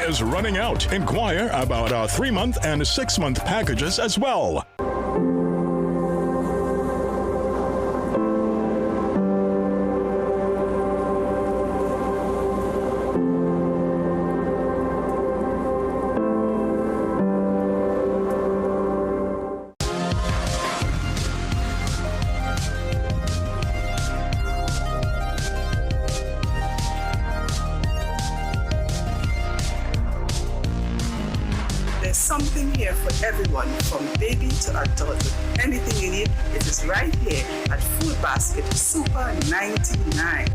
is running out. Inquire about our 3-month and 6-month packages as well. Something here for everyone, from baby to adult. Anything you need, it is right here at Food Basket Super 99.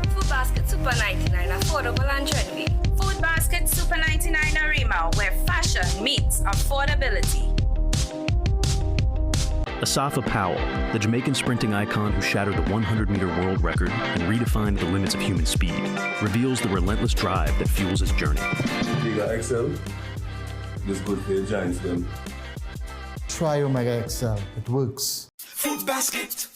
Food Basket Super 99, affordable and trendy. Food Basket Super 99 Arima, where fashion meets affordability. Asafa Powell, the Jamaican sprinting icon who shattered the 100-meter world record and redefined the limits of human speed, reveals the relentless drive that fuels his journey. Omega XL, this is good for your giants then. Try Omega XL, it works. Food Basket.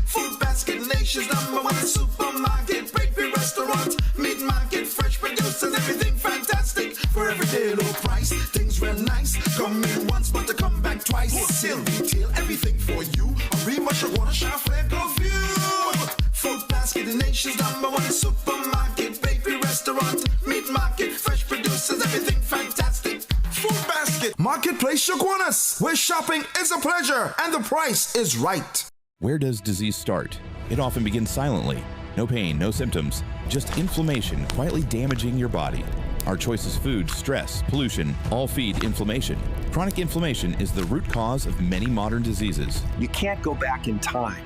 Food Basket, nation's #1 supermarket, bakery, restaurant, meat market, fresh producers, everything fantastic. For everyday low price, things real nice. Come in once, but to come back twice. Wholesale, retail, everything for you. Arima, Shagwana, Shafle, go view. Food Basket, the nation's #1 supermarket, bakery, restaurant, meat market, fresh producers, everything fantastic. Food Basket. Marketplace Shagwanas, where shopping is a pleasure and the price is right. Where does disease start? It often begins silently. No pain, no symptoms, just inflammation quietly damaging your body. Our choice is food, stress, pollution, all feed inflammation. Chronic inflammation is the root cause of many modern diseases. You can't go back in time,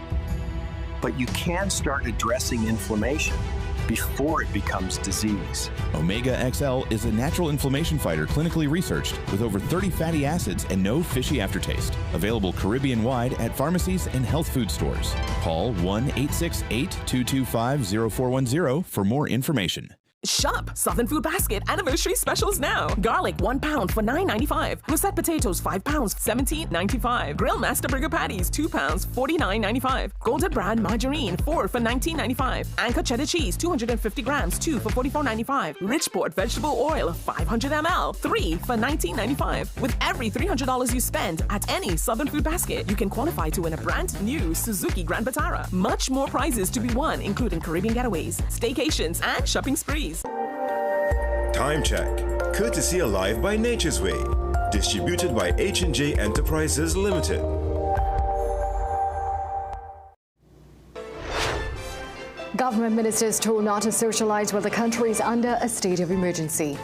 but you can start addressing inflammation before it becomes disease. Omega XL is a natural inflammation fighter clinically researched with over 30 fatty acids and no fishy aftertaste. Available Caribbean-wide at pharmacies and health food stores. Call 1-868-225-0410 for more information. Shop Southern Food Basket anniversary specials now. Garlic 1 pound for $9.95. Russet potatoes 5 pounds $17.95. Grill Master Burger patties 2 pounds $49.95. Golden Brand margarine 4 for $19.95. Anchor cheddar cheese 250 grams 2 for $44.95. Richport vegetable oil 500 ml 3 for $19.95. With every $300 you spend at any Southern Food Basket, you can qualify to win a brand new Suzuki Grand Vitara. Much more prizes to be won, including Caribbean getaways, staycations, and shopping sprees. Time check, courtesy Alive by Nature's Way, distributed by H&J Enterprises Limited. Government ministers told not to socialize while the country is under a state of emergency.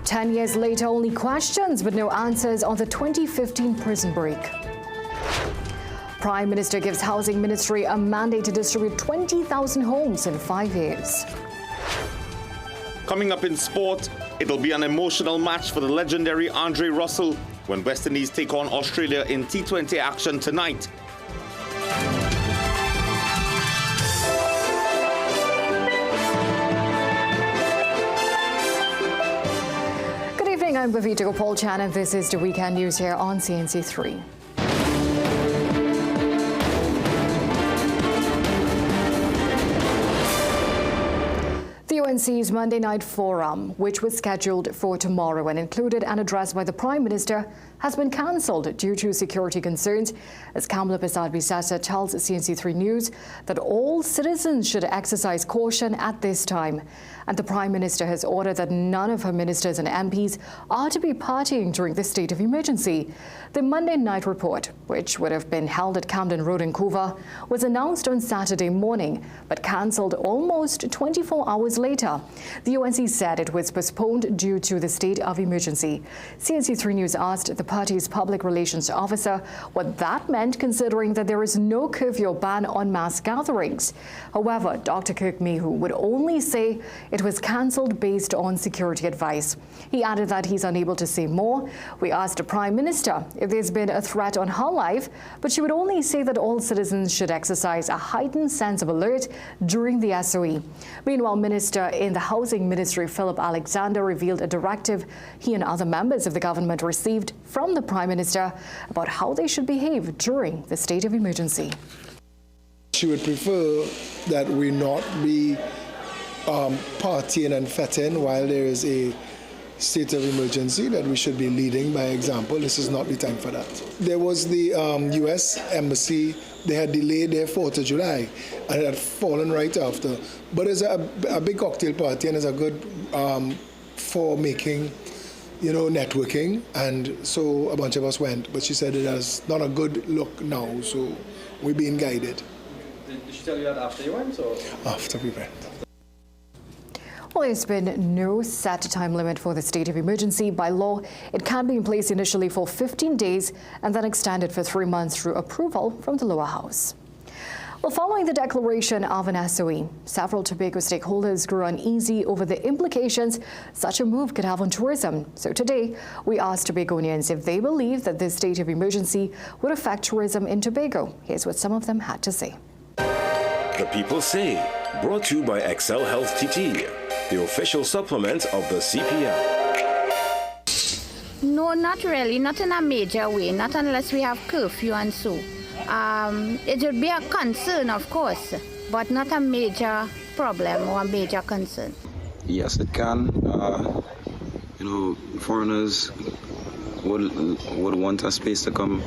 10 years later, only questions but no answers on the 2015 prison break. Prime Minister gives Housing Ministry a mandate to distribute 20,000 homes in 5 years. Coming up in sport, it'll be an emotional match for the legendary Andre Russell when West Indies take on Australia in T20 action tonight. Good evening, I'm Bhavita Gopal-Chan and this is the Weekend News here on CNC3. The UNC's Monday night forum, which was scheduled for tomorrow and included an address by the Prime Minister, has been cancelled due to security concerns, as Kamala Prasad-Bissessa tells CNC3 News that all citizens should exercise caution at this time. And the Prime Minister has ordered that none of her ministers and MPs are to be partying during the state of emergency. The Monday night report, which would have been held at Camden Road in Couva, was announced on Saturday morning, but cancelled almost 24 hours later. The UNC said it was postponed due to the state of emergency. CNC3 News asked the party's public relations officer what that meant, considering that there is no curfew or ban on mass gatherings. However, Dr. Kirk Mehu would only say it was cancelled based on security advice. He added that he's unable to say more. We asked the Prime Minister if there's been a threat on her life, but she would only say that all citizens should exercise a heightened sense of alert during the SOE. Meanwhile, Minister in the Housing Ministry, Philip Alexander, revealed a directive he and other members of the government received from the Prime Minister about how they should behave during the state of emergency. She would prefer that we not be partying and fetting while there is a state of emergency, that we should be leading by example. This is not the time for that. There was the U.S. Embassy. They had delayed their 4th of July, and it had fallen right after. But it's a big cocktail party, and it's a good for making, networking. And so a bunch of us went. But she said it has not a good look now, so we're being guided. Did she tell you that after you went, or? After we went. Well, there's been no set time limit for the state of emergency. By law, it can be in place initially for 15 days and then extended for 3 months through approval from the lower house. Well, following the declaration of an SOE, several Tobago stakeholders grew uneasy over the implications such a move could have on tourism. So today, we asked Tobagonians if they believe that this state of emergency would affect tourism in Tobago. Here's what some of them had to say. The People Say, brought to you by Excel Health TT, the official supplement of the CPEP. No, not really, not in a major way, not unless we have curfew and so. It would be a concern, of course, but not a major problem or a major concern. Yes, it can. Foreigners would want a space to come,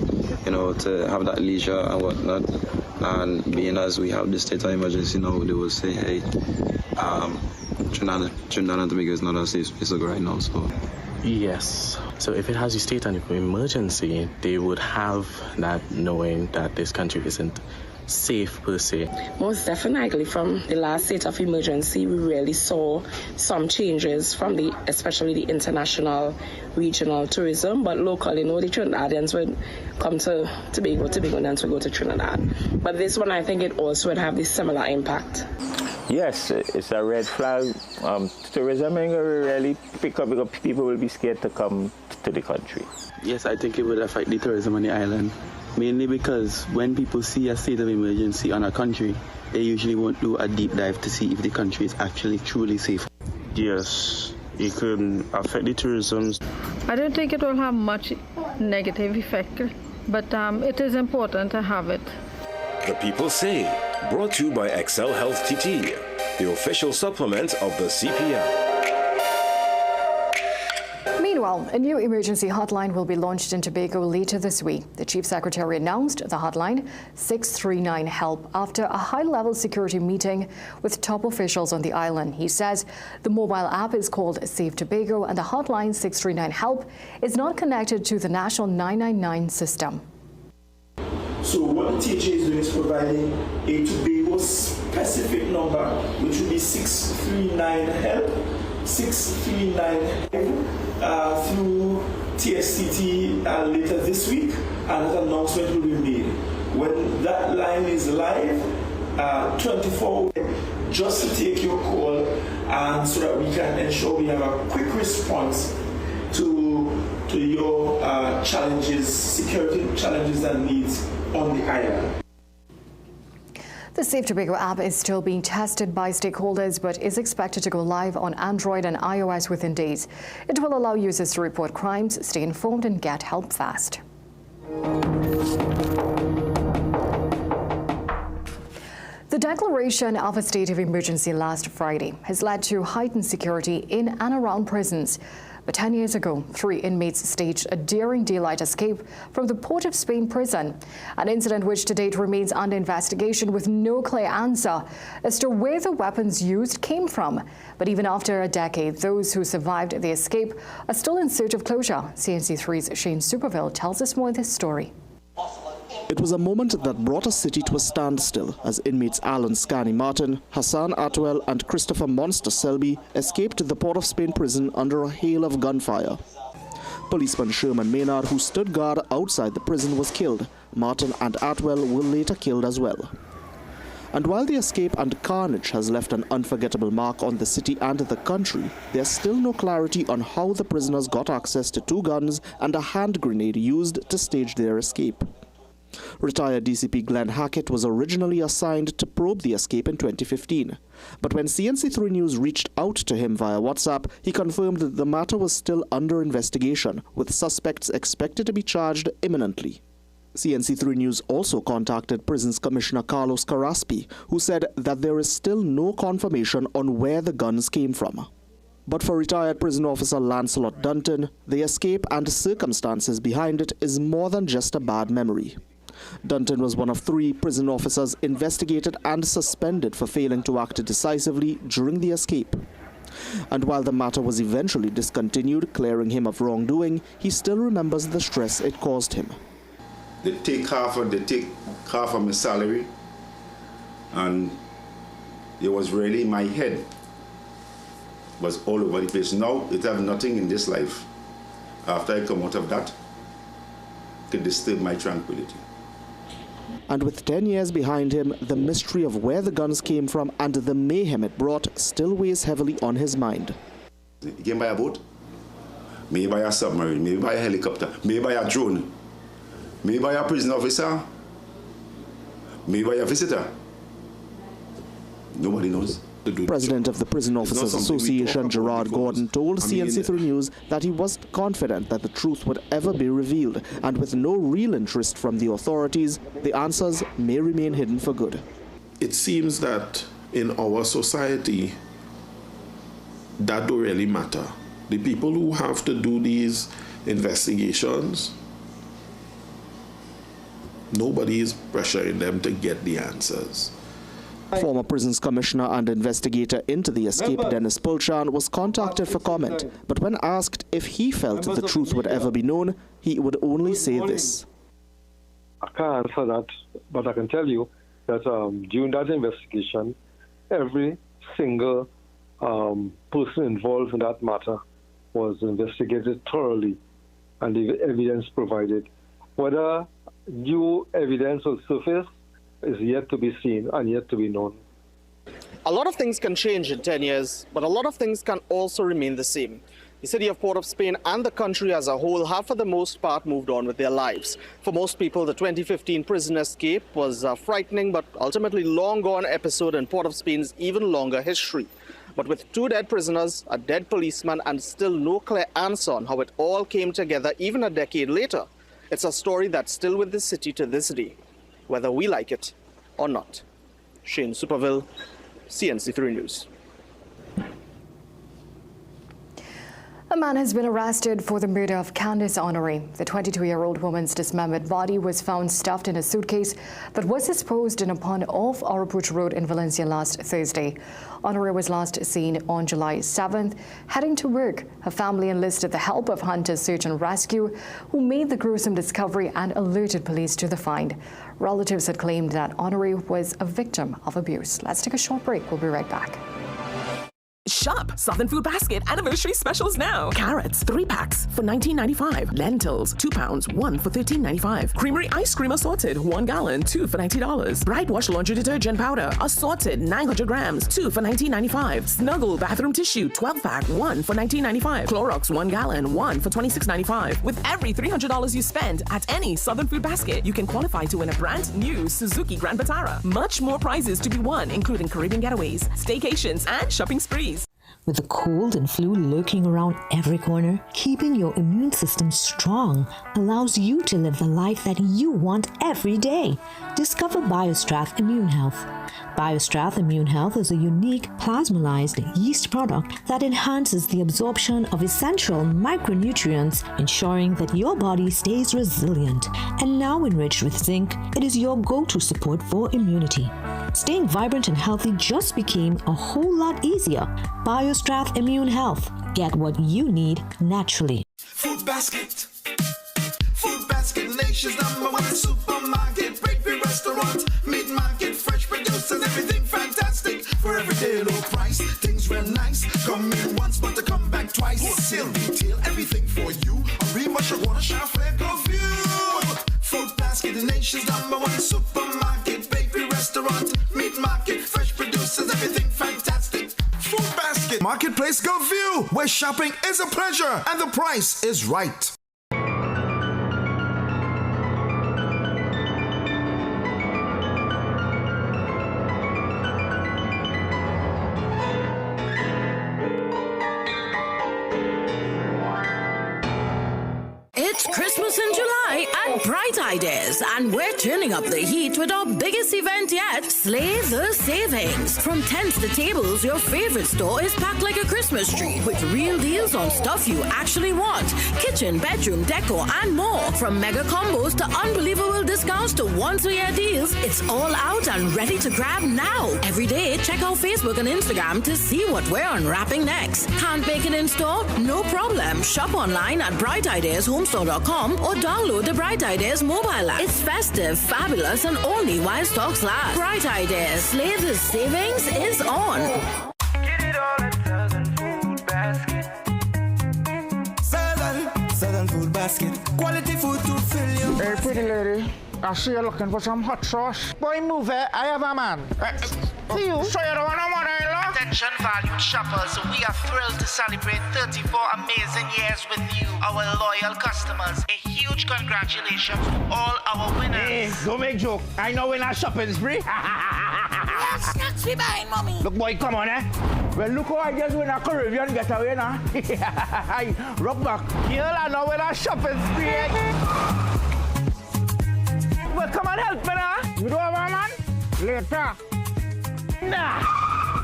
to have that leisure and whatnot. And being as we have this state of emergency now, they will say, hey, Trinidad and Tobago is not a safe space to go right now. So. Yes. So if it has a state of emergency, they would have that knowing that this country isn't safe per se. Most definitely. From the last state of emergency, we really saw some changes from especially the international, regional tourism, but locally, the Trinidadians would come to Tobago, Tobagonians would go to Trinidad. But this one, I think it also would have the similar impact. Yes, it's a red flag. Tourism ain't gonna really pick up because people will be scared to come to the country. Yes, I think it would affect the tourism on the island. Mainly because when people see a state of emergency on a country, they usually won't do a deep dive to see if the country is actually truly safe. Yes, it could affect the tourism. I don't think it will have much negative effect, but it is important to have it. The People Say, brought to you by Excel Health TT, the official supplement of the CPEP. Meanwhile, a new emergency hotline will be launched in Tobago later this week. The Chief Secretary announced the hotline 639 HELP after a high-level security meeting with top officials on the island. He says the mobile app is called Save Tobago and the hotline 639 HELP is not connected to the national 999 system. So what the THA is doing is providing a Tobago specific number, which will be 639 HELP, 639 through TSTT later this week, and an announcement will be made. When that line is live, 24 just to take your call, and so that we can ensure we have a quick response to your challenges, security challenges and needs on the island. The Save Tobago app is still being tested by stakeholders but is expected to go live on Android and iOS within days. It will allow users to report crimes, stay informed and get help fast. The declaration of a state of emergency last Friday has led to heightened security in and around prisons. But 10 years ago, 3 inmates staged a daring daylight escape from the Port of Spain prison, an incident which to date remains under investigation with no clear answer as to where the weapons used came from. But even after a decade, those who survived the escape are still in search of closure. CNC3's Shane Superville tells us more of this story. It was a moment that brought a city to a standstill as inmates Alan Scani Martin, Hassan Atwell and Christopher Monster Selby escaped the Port of Spain prison under a hail of gunfire. Policeman Sherman Maynard, who stood guard outside the prison, was killed. Martin and Atwell were later killed as well. And while the escape and carnage has left an unforgettable mark on the city and the country, there's still no clarity on how the prisoners got access to 2 guns and a hand grenade used to stage their escape. Retired DCP Glenn Hackett was originally assigned to probe the escape in 2015. But when CNC3 News reached out to him via WhatsApp, he confirmed that the matter was still under investigation, with suspects expected to be charged imminently. CNC3 News also contacted Prisons Commissioner Carlos Carraspi, who said that there is still no confirmation on where the guns came from. But for retired prison officer Lancelot Dunton, the escape and circumstances behind it is more than just a bad memory. Dunton was one of 3 prison officers investigated and suspended for failing to act decisively during the escape. And while the matter was eventually discontinued, clearing him of wrongdoing, he still remembers the stress it caused him. They take half of my salary, and it was really my head was all over the place. Now it have nothing in this life. After I come out of that, could disturb my tranquility. And with 10 years behind him, the mystery of where the guns came from and the mayhem it brought still weighs heavily on his mind. You came by a boat, maybe by a submarine, maybe by a helicopter, maybe by a drone, maybe by a prison officer, maybe by a visitor. Nobody knows. President of the Prison Officers Association, Gerard Gordon, told CNC3 News that he wasn't confident that the truth would ever be revealed, and with no real interest from the authorities, the answers may remain hidden for good. It seems that in our society, that don't really matter. The people who have to do these investigations, nobody is pressuring them to get the answers. Former Prisons Commissioner and investigator into the escape, Dennis Pulchan, was contacted for comment, but when asked if he felt the truth would ever be known, he would only say this. I can't answer that, but I can tell you that during that investigation, every single person involved in that matter was investigated thoroughly, and the evidence provided. Whether new evidence will surface is yet to be seen and yet to be known. A lot of things can change in 10 years, but a lot of things can also remain the same. The city of Port of Spain and the country as a whole have for the most part moved on with their lives. For most people, the 2015 prison escape was a frightening but ultimately long gone episode in Port of Spain's even longer history. But with 2 dead prisoners, a dead policeman, and still no clear answer on how it all came together even a decade later, it's a story that's still with the city to this day, whether we like it or not. Shane Superville, CNC3 News. A man has been arrested for the murder of Candice Honoré. The 22-year-old woman's dismembered body was found stuffed in a suitcase that was disposed in a pond off Arapuch Road in Valencia last Thursday. Honoré was last seen on July 7th, heading to work. Her family enlisted the help of Hunter's Search and Rescue, who made the gruesome discovery and alerted police to the find. Relatives had claimed that Honoré was a victim of abuse. Let's take a short break. We'll be right back. Shop Southern Food Basket anniversary specials now. Carrots, 3 packs for $19.95. Lentils, 2 pounds, 1 for $13.95. Creamery ice cream assorted, 1 gallon, 2 for $90. Bright Wash laundry detergent powder assorted, 900 grams, 2 for $19.95. Snuggle bathroom tissue, 12 pack, 1 for $19.95. Clorox 1 gallon, 1 for $26.95. With every $300 you spend at any Southern Food Basket, you can qualify to win a brand new Suzuki Grand Vitara. Much more prizes to be won, including Caribbean getaways, staycations, and shopping sprees. With the cold and flu lurking around every corner, keeping your immune system strong allows you to live the life that you want every day. Discover BioStrath Immune Health. BioStrath Immune Health is a unique plasmalized yeast product that enhances the absorption of essential micronutrients, ensuring that your body stays resilient. And now enriched with zinc, it is your go-to support for immunity. Staying vibrant and healthy just became a whole lot easier. BioStrath Immune Health. Get what you need naturally. Food Basket. Food Basket, nation's #1 supermarket, bakery, restaurant, meat market, fresh producers, everything fantastic. For everyday low price, things real nice. Come in once, but to come back twice. Wholesale retail, everything for you. A remush, a water, shop, fair, go view. Food Basket, the nation's #1 supermarket, bakery, restaurant, meat market, fresh producers, everything fantastic. Food Basket, Marketplace Go View, where shopping is a pleasure and the price is right. It's Christmas in July, and Bright Ideas, and we're turning up the heat with our biggest event yet, Slay the Savings. From tents to tables, your favorite store is packed like a Christmas tree with real deals on stuff you actually want. Kitchen, bedroom, decor, and more. From mega combos to unbelievable discounts to once-a-year deals, it's all out and ready to grab now. Every day, check out Facebook and Instagram to see what we're unwrapping next. Can't make it in store? No problem. Shop online at brightideashomestore.com or download the Bright Ideas mobile app. It's festive, fabulous, and only while stocks last. Bright Ideas, Slay the Savings is on. Get it all at Southern Food Basket. Southern Food Basket. Quality food to fill you. Hey, pretty lady. I see you're looking for some hot sauce. Boy, move it. I have a man. See you. So you don't want no mother-in-law? Attention, valued shoppers. We are thrilled to celebrate 34 amazing years with you, our loyal customers. A huge congratulations to all our winners. Hey, don't make joke. I know we're not shopping spree. Snacks we buying, mommy. Look, boy, come on, eh? Well, look how I just win a Caribbean getaway now. Rock back. Here I know we're not shopping spree. Eh? Well, come on, help me now. You don't have a man? Later. Nah.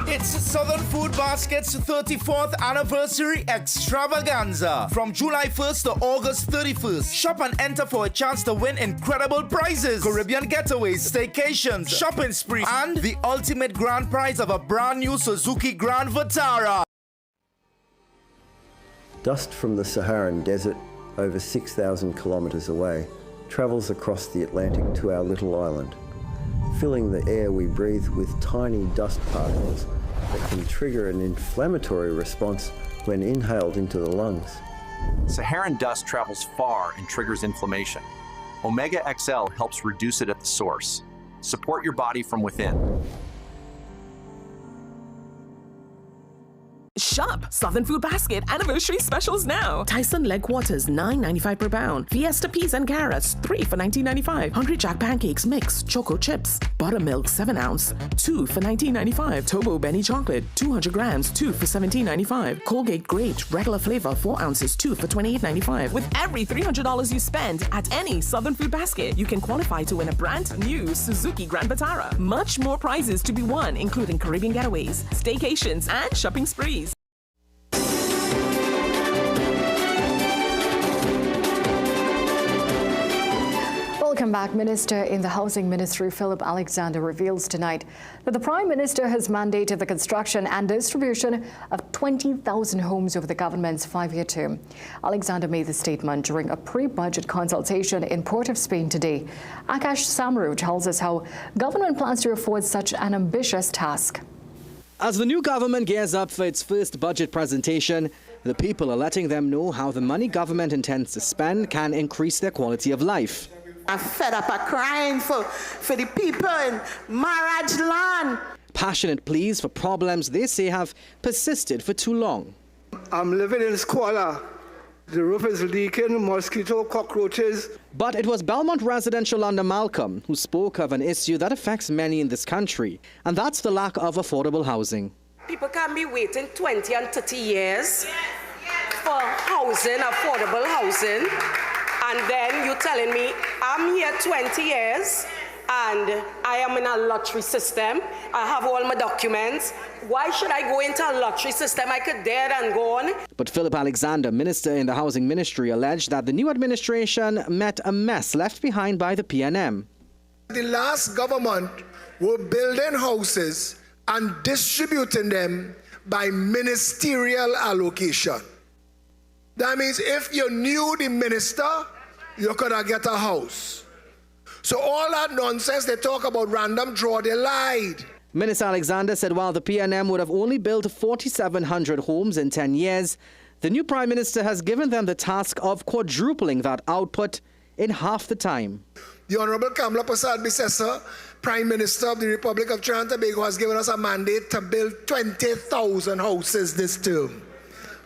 It's Southern Food Basket's 34th anniversary extravaganza from July 1st to August 31st. Shop and enter for a chance to win incredible prizes, Caribbean getaways, staycations, shopping spree, and the ultimate grand prize of a brand new Suzuki Grand Vitara. Dust from the Saharan desert, over 6,000 kilometres away, travels across the Atlantic to our little island, filling the air we breathe with tiny dust particles that can trigger an inflammatory response when inhaled into the lungs. Saharan dust travels far and triggers inflammation. Omega XL helps reduce it at the source. Support your body from within. Shop Southern Food Basket anniversary specials now. Tyson leg quarters $9.95 per pound. Fiesta peas and carrots 3 for $19.95. Hungry Jack pancakes mix choco chips. Buttermilk 7 ounce 2 for $19.95. Tobo Benny chocolate 200 grams 2 for $17.95. Colgate Great regular flavor 4 ounces 2 for $28.95. With every $300 you spend at any Southern Food Basket, you can qualify to win a brand new Suzuki Grand Vitara. Much more prizes to be won, including Caribbean getaways, staycations, and shopping sprees. Welcome back. Minister in the Housing Ministry, Philip Alexander, reveals tonight that the Prime Minister has mandated the construction and distribution of 20,000 homes over the government's 5-year term. Alexander made the statement during a pre-budget consultation in Port of Spain today. Akash Samaru tells us how government plans to afford such an ambitious task. As the new government gears up for its first budget presentation, the people are letting them know how the money government intends to spend can increase their quality of life. I'm fed up of crying for the people in marriage land. Passionate pleas for problems they say have persisted for too long. I'm living in squalor. The roof is leaking, mosquito, cockroaches. But it was Belmont resident Shalonda Malcolm who spoke of an issue that affects many in this country, and that's the lack of affordable housing. People can be waiting 20 and 30 years for housing, affordable housing. And then you're telling me, I'm here 20 years and I am in a lottery system. I have all my documents. Why should I go into a lottery system? I could dare and go on. But Philip Alexander, minister in the Housing Ministry, alleged that the new administration met a mess left behind by the PNM. The last government were building houses and distributing them by ministerial allocation. That means if you knew the minister, you could have get a house. So all that nonsense they talk about random draw, they lied. Minister Alexander said while the PNM would have only built 4,700 homes in 10 years, the new Prime Minister has given them the task of quadrupling that output in half the time. The Honorable Kamala Prasad Bisesa, Prime Minister of the Republic of Trinidad and Tobago, has given us a mandate to build 20,000 houses this term.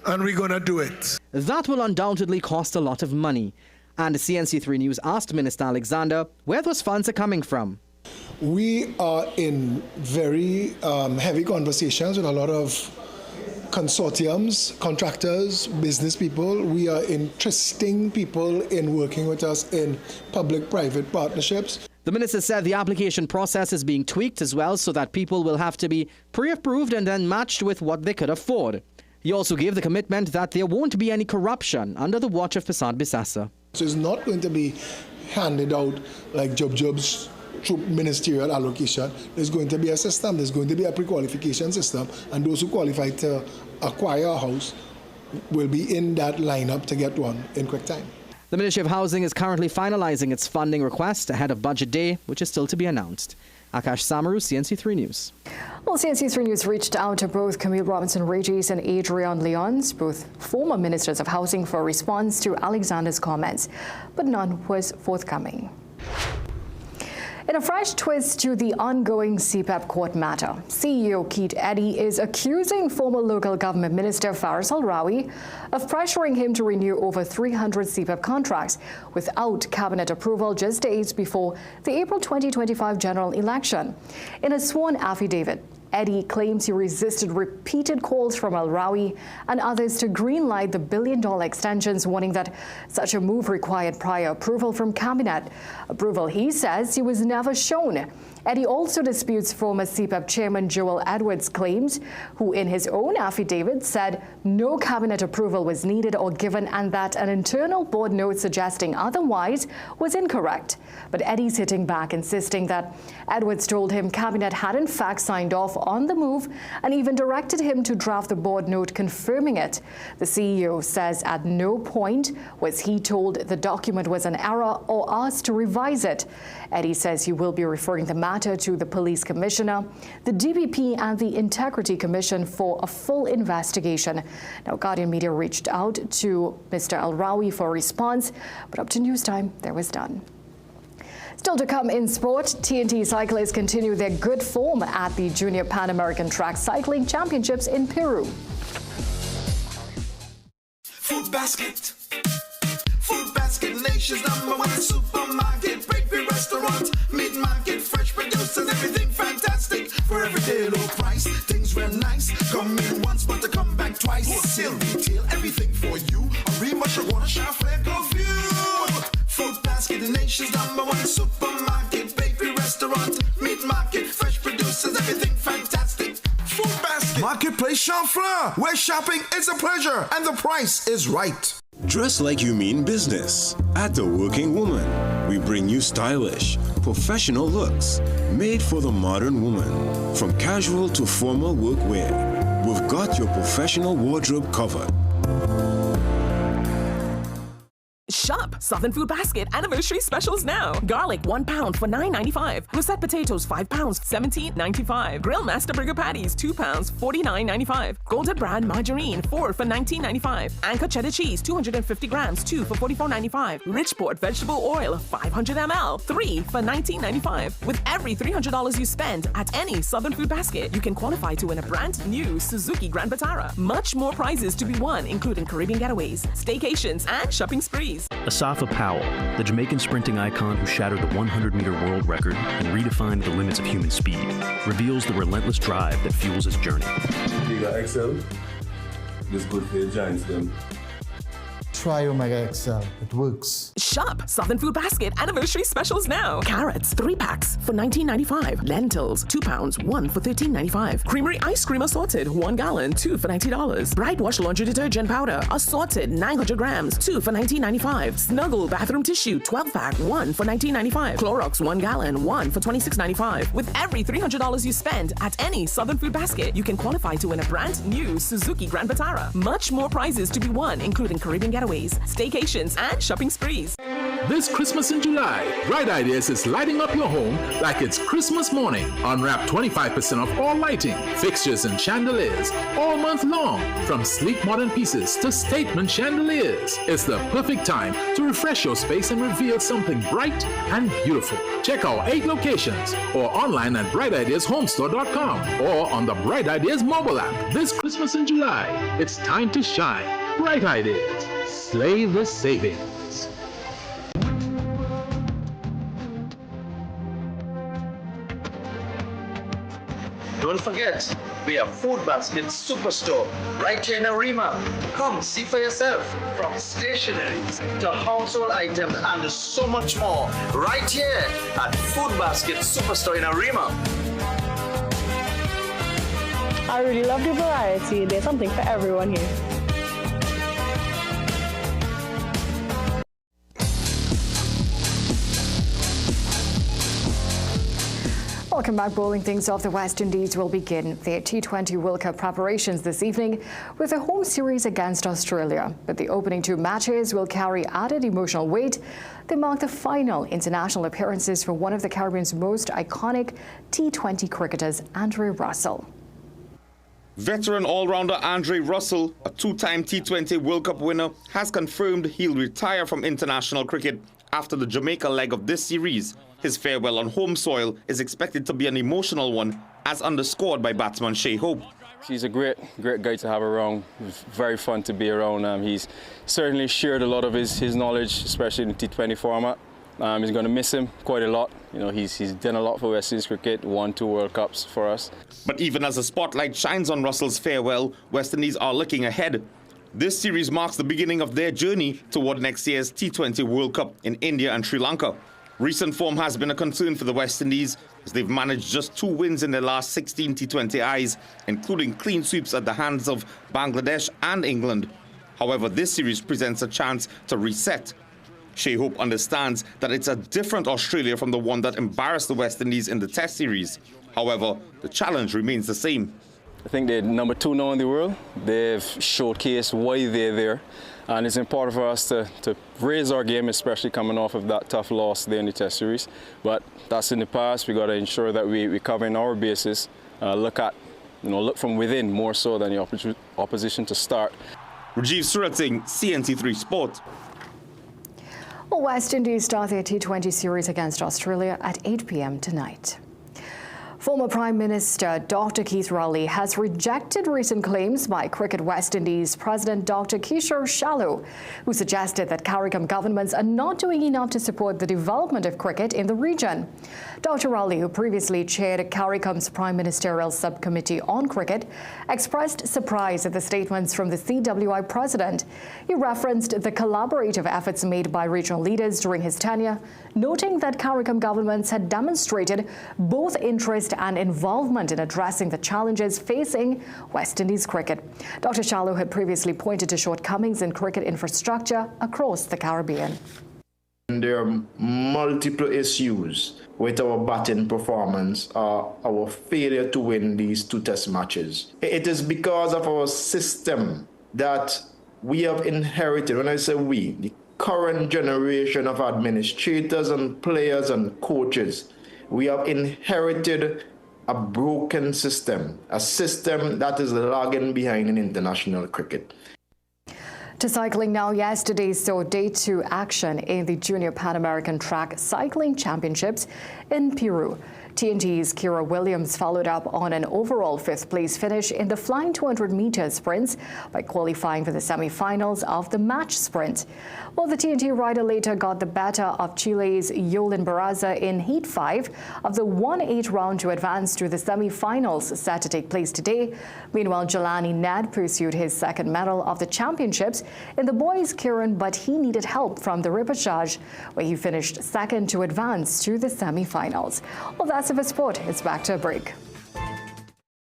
And we're going to do it. That will undoubtedly cost a lot of money. And CNC3 News asked Minister Alexander where those funds are coming from. We are in very heavy conversations with a lot of consortiums, contractors, business people. We are interesting people in working with us in public-private partnerships. The minister said the application process is being tweaked as well so that people will have to be pre-approved and then matched with what they could afford. He also gave the commitment that there won't be any corruption under the watch of Prasad Bisasa. So it's not going to be handed out like jobs through ministerial allocation. There's going to be a system, there's going to be a pre-qualification system, and those who qualify to acquire a house will be in that lineup to get one in quick time. The Ministry of Housing is currently finalizing its funding request ahead of Budget Day, which is still to be announced. Akash Samaru, CNC3 News. Well, CNC3 News reached out to both Camille Robinson-Regis and Adrian Leons, both former ministers of housing, for a response to Alexander's comments, but none was forthcoming. In a fresh twist to the ongoing CPEP court matter, CEO Keith Eddy is accusing former local government minister Faris Al-Rawi of pressuring him to renew over 300 CPEP contracts without cabinet approval just days before the April 2025 general election. In a sworn affidavit, Eddy claims he resisted repeated calls from Al-Rawi and others to greenlight the billion-dollar extensions, warning that such a move required prior approval from cabinet. Approval, he says, he was never shown. Eddy also disputes former CPEP chairman Joel Edwards' claims, who in his own affidavit said no cabinet approval was needed or given and that an internal board note suggesting otherwise was incorrect. But Eddy's hitting back, insisting that Edwards told him cabinet had in fact signed off on the move and even directed him to draft the board note confirming it. The CEO says at no point was he told the document was an error or asked to revise it. Eddy says he will be referring the matter to the police commissioner, the DPP and the Integrity Commission for a full investigation. Now, Guardian Media reached out to Mr. Al-Rawi for a response, but up to news time, there was none. Still to come in sport, TNT cyclists continue their good form at the Junior Pan American Track Cycling Championships in Peru. Food Basket. Food Basket, nation's #1 supermarket, bakery, restaurant, meat market, fresh producers, everything fantastic. For everyday low price, things real nice. Come in once, but to come back twice. Wholesale, retail, everything for you. A remush, a water, shop, flag of you. Food Basket, the nation's #1 supermarket, bakery, restaurant, meat market, fresh producers, everything fantastic. Food Basket. Marketplace Champlain, where shopping is a pleasure and the price is right. Dress like you mean business. At The Working Woman, we bring you stylish, professional looks made for the modern woman. From casual to formal workwear, we've got your professional wardrobe covered. Shop Southern Food Basket anniversary specials now. Garlic 1 pound for $9.95. Russet potatoes 5 pounds $17.95. Grill Master Burger patties 2 pounds $49.95. Golden Brand margarine 4 for $19.95. Anchor cheddar cheese 250 grams 2 for $44.95. Richport vegetable oil 500 ml 3 for $19.95. With every $300 you spend at any Southern Food Basket, you can qualify to win a brand new Suzuki Grand Vitara. Much more prizes to be won, including Caribbean getaways, staycations, and shopping sprees. Asafa Powell, the Jamaican sprinting icon who shattered the 100-meter world record and redefined the limits of human speed, reveals the relentless drive that fuels his journey. You got XL? This good for your giants, then. Try Omega XL. It works. Shop Southern Food Basket anniversary specials now. Carrots 3 packs for $19.95. Lentils 2 pounds 1 for $13.95. Creamery ice cream assorted 1 gallon 2 for $90. Bright Wash laundry detergent powder assorted 900 grams 2 for $19.95. Snuggle bathroom tissue 12 pack 1 for $19.95. Clorox 1 gallon 1 for $26.95. With every $300 you spend at any Southern Food Basket, you can qualify to win a brand new Suzuki Grand Vitara. Much more prizes to be won, including Caribbean getaways, staycations, and shopping sprees. This Christmas in July, Bright Ideas is lighting up your home like it's Christmas morning. Unwrap 25% off all lighting, fixtures, and chandeliers all month long. From sleek modern pieces to statement chandeliers, it's the perfect time to refresh your space and reveal something bright and beautiful. Check our 8 locations or online at brightideashomestore.com or on the Bright Ideas mobile app. This Christmas in July, it's time to shine. Bright Ideas. Slay the savings. don't forget, we have Food Basket Superstore right here in Arima. Come see for yourself. From stationery to household items and so much more. Right here at Food Basket Superstore in Arima. I really love the variety. There's something for everyone here. Welcome back. Bowling things off, the West Indies will begin their T20 World Cup preparations this evening with a home series against Australia. But the opening two matches will carry added emotional weight. They mark the final international appearances for one of the Caribbean's most iconic T20 cricketers, Andre Russell. Veteran all-rounder Andre Russell, a two-time T20 World Cup winner, has confirmed he'll retire from international cricket after the Jamaica leg of this series. His farewell on home soil is expected to be an emotional one, as underscored by batsman Shai Hope. He's a great guy to have around. It's very fun to be around. He's certainly shared a lot of his knowledge, especially in the T20 format. He's going to miss him quite a lot. You know, he's done a lot for West Indies cricket, won 2 World Cups for us. But even as the spotlight shines on Russell's farewell, West Indies are looking ahead. This series marks the beginning of their journey toward next year's T20 World Cup in India and Sri Lanka. Recent form has been a concern for the West Indies, as they've managed just 2 wins in their last 16 T20Is, including clean sweeps at the hands of Bangladesh and England. However, this series presents a chance to reset. Shai Hope understands that it's a different Australia from the one that embarrassed the West Indies in the Test series. However, the challenge remains the same. I think they're number 2 now in the world. They've showcased why they're there. And it's important for us to raise our game, especially coming off of that tough loss there in the Test series. But that's in the past. We've got to ensure that we're covering our bases, look from within more so than the opposition to start. Rajiv Suratsingh, CNC3 Sport. Well, West Indies start their T20 series against Australia at 8 p.m. tonight. Former Prime Minister Dr. Keith Rowley has rejected recent claims by Cricket West Indies President Dr. Kishore Shalhu, who suggested that CARICOM governments are not doing enough to support the development of cricket in the region. Dr. Rowley, who previously chaired CARICOM's Prime Ministerial Subcommittee on Cricket, expressed surprise at the statements from the CWI president. He referenced the collaborative efforts made by regional leaders during his tenure, noting that CARICOM governments had demonstrated both interest and involvement in addressing the challenges facing West Indies cricket. Dr. Shalhu had previously pointed to shortcomings in cricket infrastructure across the Caribbean. There are multiple issues with our batting performance, our failure to win these 2 Test matches. It is because of our system that we have inherited. When I say we, the current generation of administrators and players and coaches, we have inherited a broken system, a system that is lagging behind in international cricket. To cycling now, yesterday saw day 2 action in the Junior Pan American Track Cycling Championships in Peru. TNT's Kira Williams followed up on an overall 5th place finish in the flying 200-meter sprints by qualifying for the semi-finals of the match sprint. Well, the TNT rider later got the better of Chile's Yolin Barraza in Heat 5 of the 1-8 round to advance to the semi-finals set to take place today. Meanwhile, Jelani Ned pursued his 2nd medal of the championships in the boys' Kieran, but he needed help from the repechage, where he finished 2nd to advance to the semi-finals. Well, that's it for sport. It's back to a break.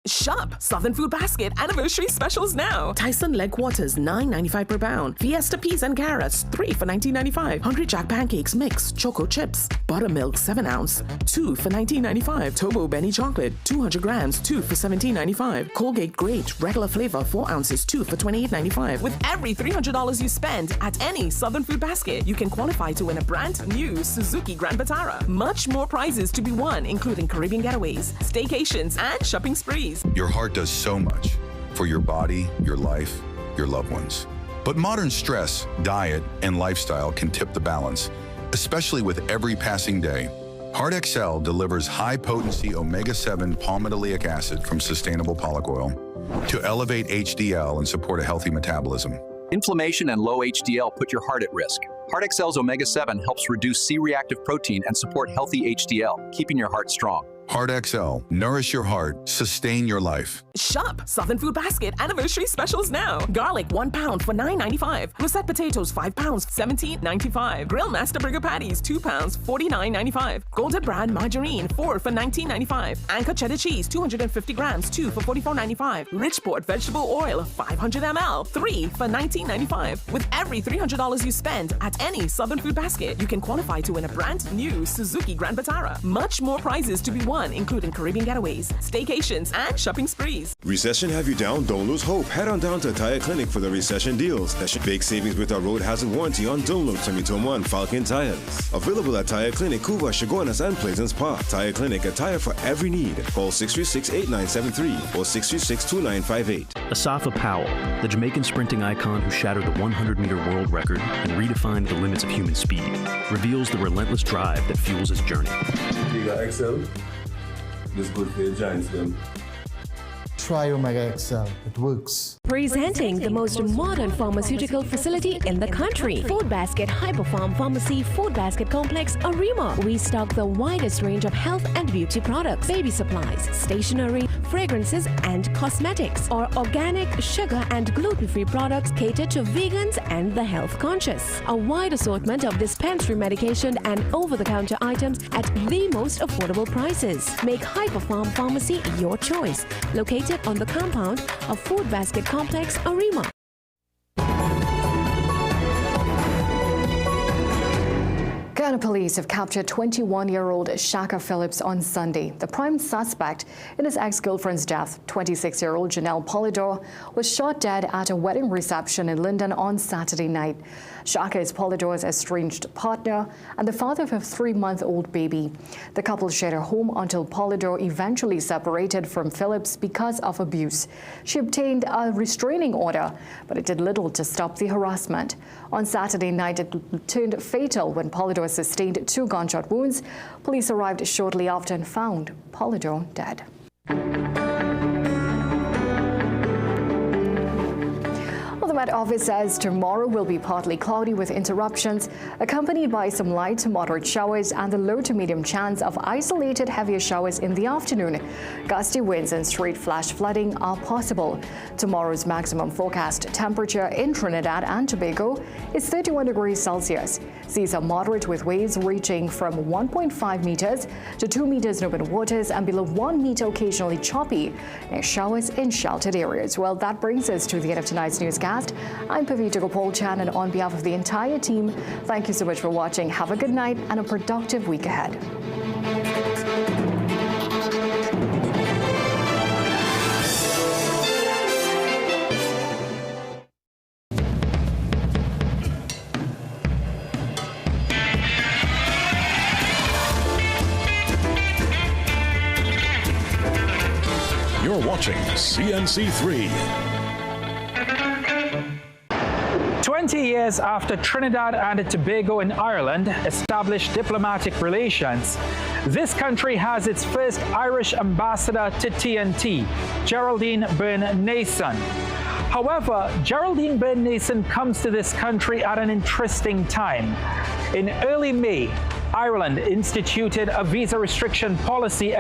Shop Southern Food Basket anniversary specials now. Tyson leg quarters $9.95 per pound. Fiesta peas and carrots 3 for $19.95. Hungry Jack pancakes mix choco chips. Buttermilk 7 ounce 2 for $19.95. Tobo Benny chocolate 200 grams 2 for $17.95. Colgate Great regular flavor 4 ounces 2 for $28.95. With every $300 you spend at any Southern Food Basket, you can qualify to win a brand new Suzuki Grand Vitara. Much more prizes to be won, including Caribbean getaways, staycations, and shopping sprees. Your heart does so much for your body, your life, your loved ones. But modern stress, diet, and lifestyle can tip the balance, especially with every passing day. Heart XL delivers high-potency omega-7 palmitoleic acid from sustainable pollock oil to elevate HDL and support a healthy metabolism. Inflammation and low HDL put your heart at risk. Heart XL's omega-7 helps reduce C-reactive protein and support healthy HDL, keeping your heart strong. Heart XL. Nourish your heart. Sustain your life. Shop Southern Food Basket anniversary specials now. Garlic 1 pound for $9.95. Russet potatoes 5 pounds $17.95. Grill Master Burger patties 2 pounds $49.95. Golden Brand margarine 4 for $19.95. Anchor cheddar cheese 250 grams 2 for $44.95. Richport vegetable oil 500 ml 3 for $19.95. With every $300 you spend at any Southern Food Basket, you can qualify to win a brand new Suzuki Grand Vitara. Much more prizes to be won, including Caribbean getaways, staycations, and shopping sprees. Recession have you down? Don't lose hope. Head on down to Tire Clinic for the recession deals. Big savings with our road hazard warranty on Dunlop 2021 Falcon tires. Available at Tire Clinic, Cuba, Chaguanas, and Pleasance Park. Tire Clinic, a tire for every need. Call 636-8973 or 636-2958. Asafa Powell, the Jamaican sprinting icon who shattered the 100-meter world record and redefined the limits of human speed, reveals the relentless drive that fuels his journey. Omega XL. This good for your giants, them. Try Omega XL. It works. Presenting the most modern pharmaceutical facility in the country, Food Basket Hyperfarm Pharmacy Food Basket Complex, Arima. We stock the widest range of health and beauty products, baby supplies, stationery, fragrances, and cosmetics. Our organic, sugar, and gluten-free products cater to vegans and the health conscious. A wide assortment of dispensary medication and over-the-counter items at the most affordable prices. Make Hyperfarm Pharmacy your choice. Located on the compound of Food Basket Complex, Arima. Ghana police have captured 21-year-old Shaka Phillips on Sunday. The prime suspect in his ex-girlfriend's death, 26-year-old Janelle Polydor, was shot dead at a wedding reception in Linden on Saturday night. Shaka is Polydor's estranged partner and the father of a 3-month-old baby. The couple shared a home until Polydor eventually separated from Phillips because of abuse. She obtained a restraining order, but it did little to stop the harassment. On Saturday night, it turned fatal when Polydor sustained 2 gunshot wounds. Police arrived shortly after and found Polydor dead. The Met Office says tomorrow will be partly cloudy with interruptions, accompanied by some light to moderate showers and the low to medium chance of isolated heavier showers in the afternoon. Gusty winds and straight flash flooding are possible. Tomorrow's maximum forecast temperature in Trinidad and Tobago is 31 degrees Celsius. Seas are moderate with waves reaching from 1.5 meters to 2 meters in open waters and below 1 meter occasionally choppy, and showers in sheltered areas. Well, that brings us to the end of tonight's newscast. I'm Pavita Gopal-Chan, and on behalf of the entire team, thank you so much for watching. Have a good night and a productive week ahead. You're watching CNC3. 20 years after Trinidad and Tobago and Ireland established diplomatic relations, this country has its first Irish ambassador to TNT, Geraldine Byrne-Nason. However, Geraldine Byrne-Nason comes to this country at an interesting time. In early May, Ireland instituted a visa restriction policy against